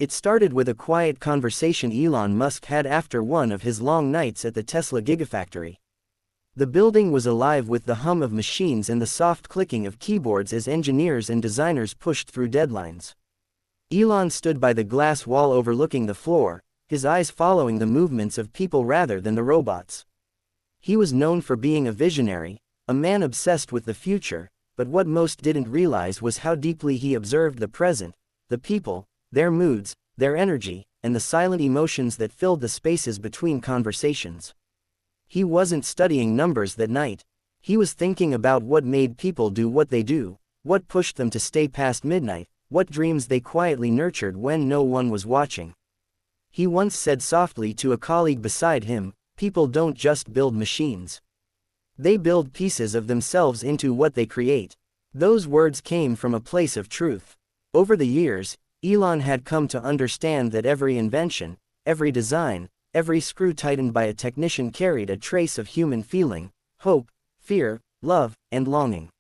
It started with a quiet conversation Elon Musk had after one of his long nights at the Tesla Gigafactory. The building was alive with the hum of machines and the soft clicking of keyboards as engineers and designers pushed through deadlines. Elon stood by the glass wall overlooking the floor, his eyes following the movements of people rather than the robots. He was known for being a visionary, a man obsessed with the future, but what most didn't realize was how deeply he observed the present, the people, their moods, their energy, and the silent emotions that filled the spaces between conversations. He wasn't studying numbers that night. He was thinking about what made people do what they do, what pushed them to stay past midnight, what dreams they quietly nurtured when no one was watching. He once said softly to a colleague beside him, "People don't just build machines. They build pieces of themselves into what they create." Those words came from a place of truth. Over the years, Elon had come to understand that every invention, every design, every screw tightened by a technician carried a trace of human feeling, hope, fear, love, and longing.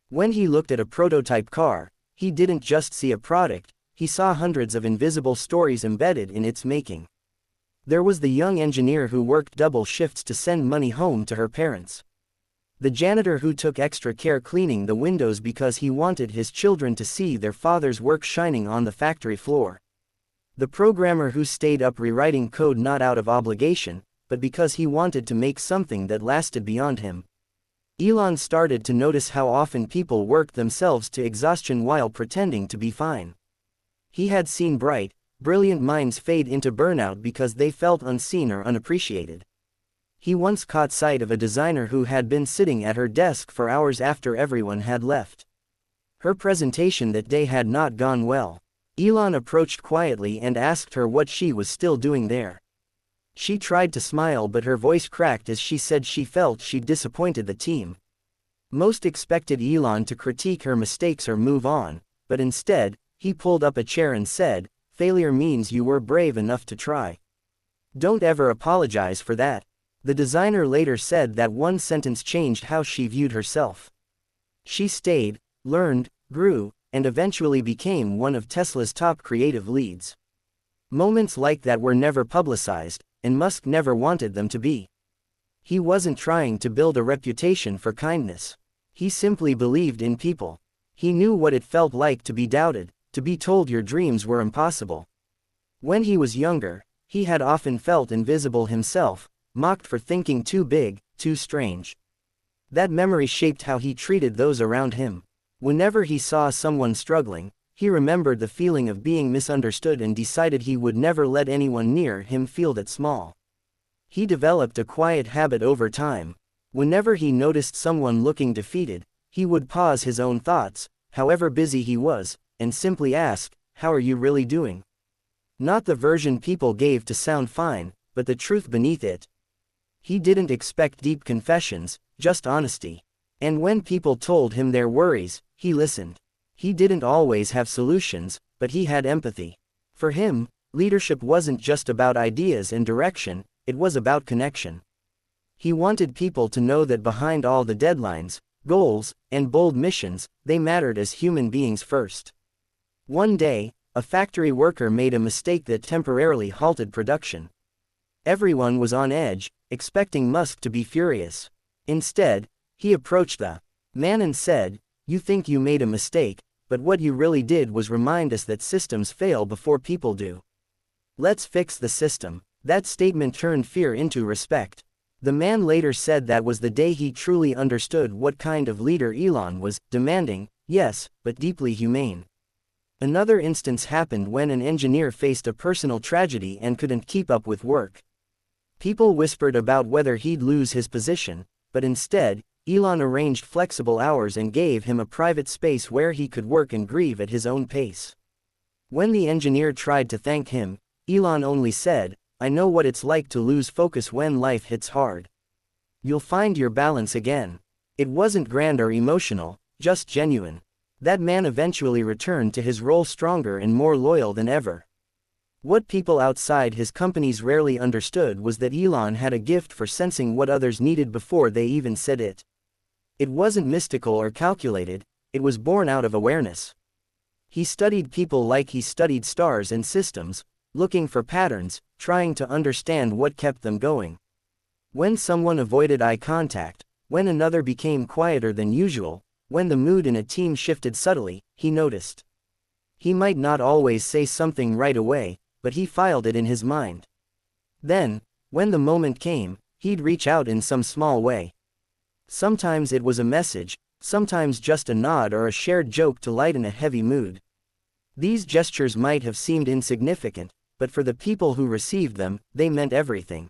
When he looked at a prototype car, he didn't just see a product, he saw hundreds of invisible stories embedded in its making. There was the young engineer who worked double shifts to send money home to her parents. The janitor who took extra care cleaning the windows because he wanted his children to see their father's work shining on the factory floor. The programmer who stayed up rewriting code not out of obligation, but because he wanted to make something that lasted beyond him. Elon started to notice how often people worked themselves to exhaustion while pretending to be fine. He had seen bright, brilliant minds fade into burnout because they felt unseen or unappreciated. He once caught sight of a designer who had been sitting at her desk for hours after everyone had left. Her presentation that day had not gone well. Elon approached quietly and asked her what she was still doing there. She tried to smile but her voice cracked as she said she felt she'd disappointed the team. Most expected Elon to critique her mistakes or move on, but instead, he pulled up a chair and said, "Failure means you were brave enough to try. Don't ever apologize for that." The designer later said that one sentence changed how she viewed herself. She stayed, learned, grew, and eventually became one of Tesla's top creative leads. Moments like that were never publicized, and Musk never wanted them to be. He wasn't trying to build a reputation for kindness. He simply believed in people. He knew what it felt like to be doubted, to be told your dreams were impossible. When he was younger, he had often felt invisible himself, mocked for thinking too big, too strange. That memory shaped how he treated those around him. Whenever he saw someone struggling, he remembered the feeling of being misunderstood and decided he would never let anyone near him feel that small. He developed a quiet habit over time. Whenever he noticed someone looking defeated, he would pause his own thoughts, however busy he was, and simply ask, "How are you really doing?" Not the version people gave to sound fine, but the truth beneath it. He didn't expect deep confessions, just honesty. And when people told him their worries, he listened. He didn't always have solutions, but he had empathy. For him, leadership wasn't just about ideas and direction, it was about connection. He wanted people to know that behind all the deadlines, goals, and bold missions, they mattered as human beings first. One day, a factory worker made a mistake that temporarily halted production. Everyone was on edge, expecting Musk to be furious. Instead, he approached the man and said, "You think you made a mistake, but what you really did was remind us that systems fail before people do. Let's fix the system." That statement turned fear into respect. The man later said that was the day he truly understood what kind of leader Elon was, demanding, yes, but deeply humane. Another instance happened when an engineer faced a personal tragedy and couldn't keep up with work. People whispered about whether he'd lose his position, but instead, Elon arranged flexible hours and gave him a private space where he could work and grieve at his own pace. When the engineer tried to thank him, Elon only said, "I know what it's like to lose focus when life hits hard. You'll find your balance again." It wasn't grand or emotional, just genuine. That man eventually returned to his role stronger and more loyal than ever. What people outside his companies rarely understood was that Elon had a gift for sensing what others needed before they even said it. It wasn't mystical or calculated, it was born out of awareness. He studied people like he studied stars and systems, looking for patterns, trying to understand what kept them going. When someone avoided eye contact, when another became quieter than usual, when the mood in a team shifted subtly, he noticed. He might not always say something right away, but he filed it in his mind. Then, when the moment came, he'd reach out in some small way. Sometimes it was a message, sometimes just a nod or a shared joke to lighten a heavy mood. These gestures might have seemed insignificant, but for the people who received them, they meant everything.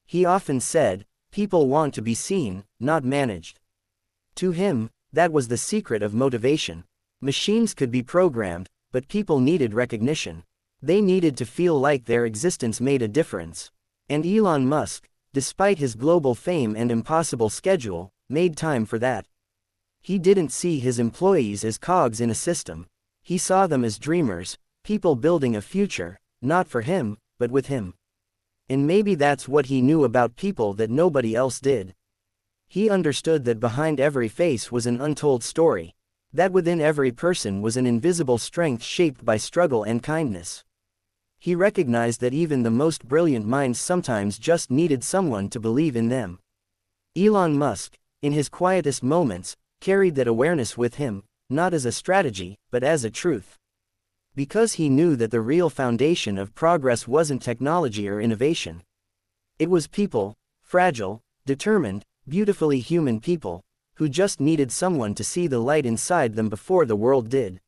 He often said, "People want to be seen, not managed." To him, that was the secret of motivation. Machines could be programmed, but people needed recognition. They needed to feel like their existence made a difference. And Elon Musk, despite his global fame and impossible schedule, made time for that. He didn't see his employees as cogs in a system. He saw them as dreamers, people building a future, not for him, but with him. And maybe that's what he knew about people that nobody else did. He understood that behind every face was an untold story, that within every person was an invisible strength shaped by struggle and kindness. He recognized that even the most brilliant minds sometimes just needed someone to believe in them. Elon Musk, in his quietest moments, carried that awareness with him, not as a strategy, but as a truth. Because he knew that the real foundation of progress wasn't technology or innovation. It was people, fragile, determined, beautifully human people, who just needed someone to see the light inside them before the world did.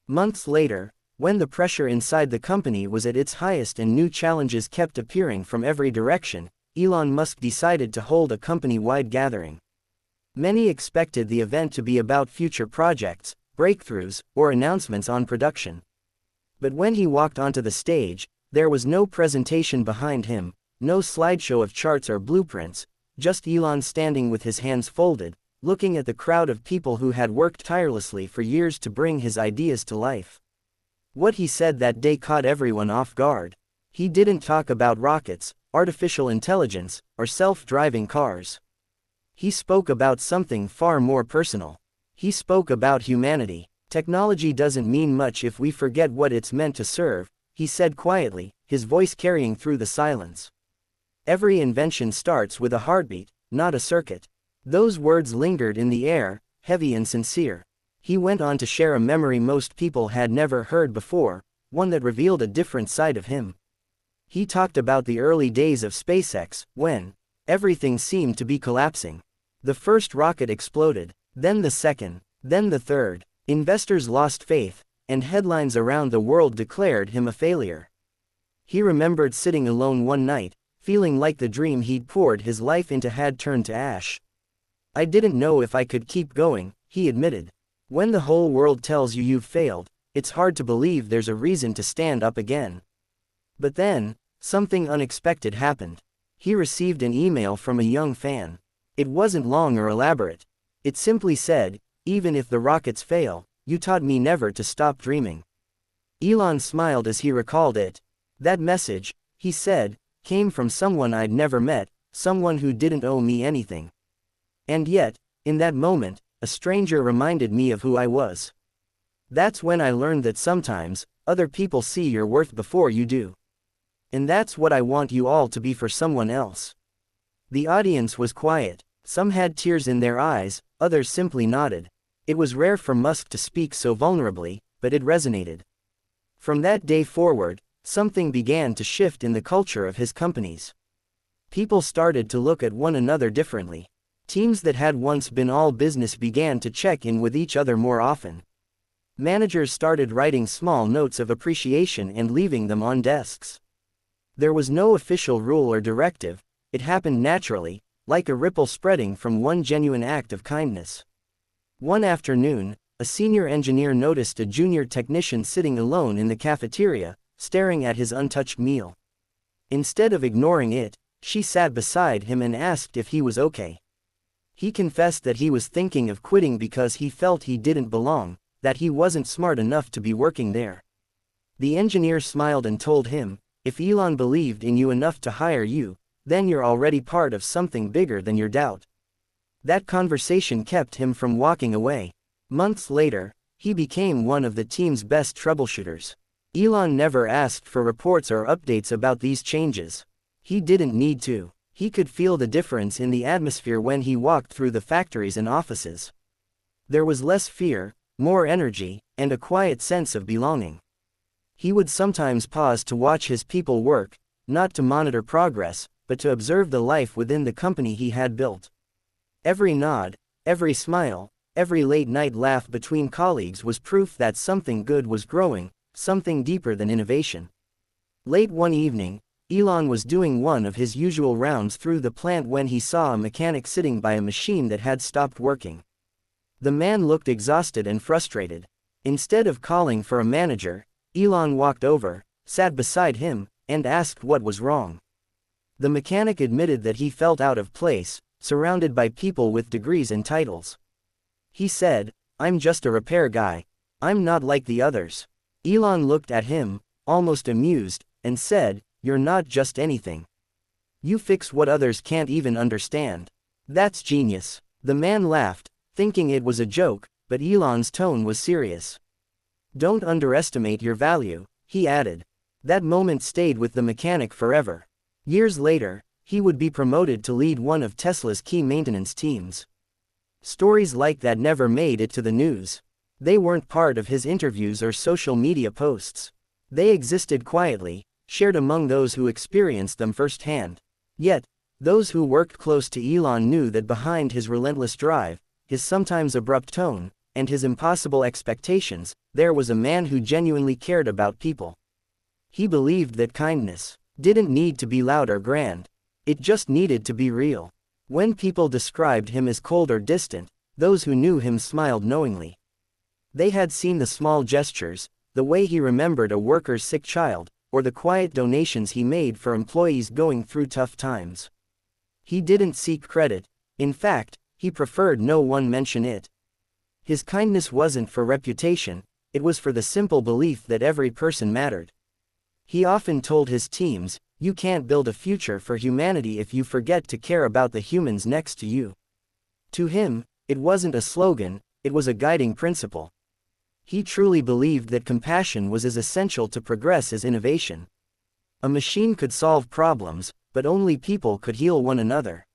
Months later, when the pressure inside the company was at its highest and new challenges kept appearing from every direction, Elon Musk decided to hold a company-wide gathering. Many expected the event to be about future projects, breakthroughs, or announcements on production. But when he walked onto the stage, there was no presentation behind him, no slideshow of charts or blueprints, just Elon standing with his hands folded, looking at the crowd of people who had worked tirelessly for years to bring his ideas to life. What he said that day caught everyone off guard. He didn't talk about rockets, artificial intelligence, or self-driving cars. He spoke about something far more personal. He spoke about humanity. Technology doesn't mean much if we forget what it's meant to serve, he said quietly, his voice carrying through the silence. Every invention starts with a heartbeat, not a circuit. Those words lingered in the air, heavy and sincere. He went on to share a memory most people had never heard before, one that revealed a different side of him. He talked about the early days of SpaceX, when everything seemed to be collapsing. The first rocket exploded, then the second, then the third. Investors lost faith, and headlines around the world declared him a failure. He remembered sitting alone one night, feeling like the dream he'd poured his life into had turned to ash. "I didn't know if I could keep going," he admitted. When the whole world tells you you've failed, it's hard to believe there's a reason to stand up again. But then, something unexpected happened. He received an email from a young fan. It wasn't long or elaborate. It simply said, "Even if the rockets fail, you taught me never to stop dreaming." Elon smiled as he recalled it. That message, he said, came from someone I'd never met, someone who didn't owe me anything. And yet, in that moment, a stranger reminded me of who I was. That's when I learned that sometimes, other people see your worth before you do. And that's what I want you all to be for someone else. The audience was quiet. Some had tears in their eyes, others simply nodded. It was rare for Musk to speak so vulnerably, but it resonated. From that day forward, something began to shift in the culture of his companies. People started to look at one another differently. Teams that had once been all business began to check in with each other more often. Managers started writing small notes of appreciation and leaving them on desks. There was no official rule or directive, it happened naturally, like a ripple spreading from one genuine act of kindness. One afternoon, a senior engineer noticed a junior technician sitting alone in the cafeteria, staring at his untouched meal. Instead of ignoring it, she sat beside him and asked if he was okay. He confessed that he was thinking of quitting because he felt he didn't belong, that he wasn't smart enough to be working there. The engineer smiled and told him, "If Elon believed in you enough to hire you, then you're already part of something bigger than your doubt." That conversation kept him from walking away. Months later, he became one of the team's best troubleshooters. Elon never asked for reports or updates about these changes. He didn't need to. He could feel the difference in the atmosphere when he walked through the factories and offices. There was less fear, more energy, and a quiet sense of belonging. He would sometimes pause to watch his people work, not to monitor progress, but to observe the life within the company he had built. Every nod, every smile, every late-night laugh between colleagues was proof that something good was growing, something deeper than innovation. Late one evening, Elon was doing one of his usual rounds through the plant when he saw a mechanic sitting by a machine that had stopped working. The man looked exhausted and frustrated. Instead of calling for a manager, Elon walked over, sat beside him, and asked what was wrong. The mechanic admitted that he felt out of place, surrounded by people with degrees and titles. He said, "I'm just a repair guy. I'm not like the others." Elon looked at him, almost amused, and said, "You're not just anything. You fix what others can't even understand. That's genius." The man laughed, thinking it was a joke, but Elon's tone was serious. "Don't underestimate your value," he added. That moment stayed with the mechanic forever. Years later, he would be promoted to lead one of Tesla's key maintenance teams. Stories like that never made it to the news. They weren't part of his interviews or social media posts. They existed quietly, shared among those who experienced them firsthand. Yet, those who worked close to Elon knew that behind his relentless drive, his sometimes abrupt tone, and his impossible expectations, there was a man who genuinely cared about people. He believed that kindness didn't need to be loud or grand. It just needed to be real. When people described him as cold or distant, those who knew him smiled knowingly. They had seen the small gestures, the way he remembered a worker's sick child, or the quiet donations he made for employees going through tough times. He didn't seek credit. In fact, he preferred no one mention it. His kindness wasn't for reputation, it was for the simple belief that every person mattered. He often told his teams, "You can't build a future for humanity if you forget to care about the humans next to you." To him, it wasn't a slogan, it was a guiding principle. He truly believed that compassion was as essential to progress as innovation. A machine could solve problems, but only people could heal one another.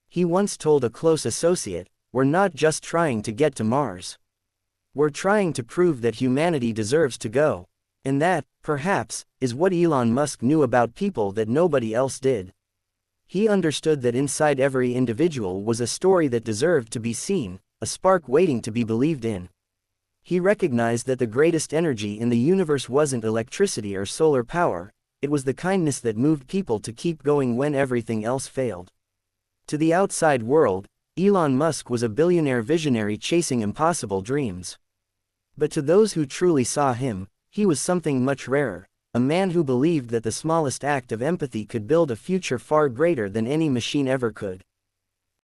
He once told a close associate, "We're not just trying to get to Mars. We're trying to prove that humanity deserves to go." And that, perhaps, is what Elon Musk knew about people that nobody else did. He understood that inside every individual was a story that deserved to be seen, a spark waiting to be believed in. He recognized that the greatest energy in the universe wasn't electricity or solar power, it was the kindness that moved people to keep going when everything else failed. To the outside world, Elon Musk was a billionaire visionary chasing impossible dreams. But to those who truly saw him, he was something much rarer, a man who believed that the smallest act of empathy could build a future far greater than any machine ever could.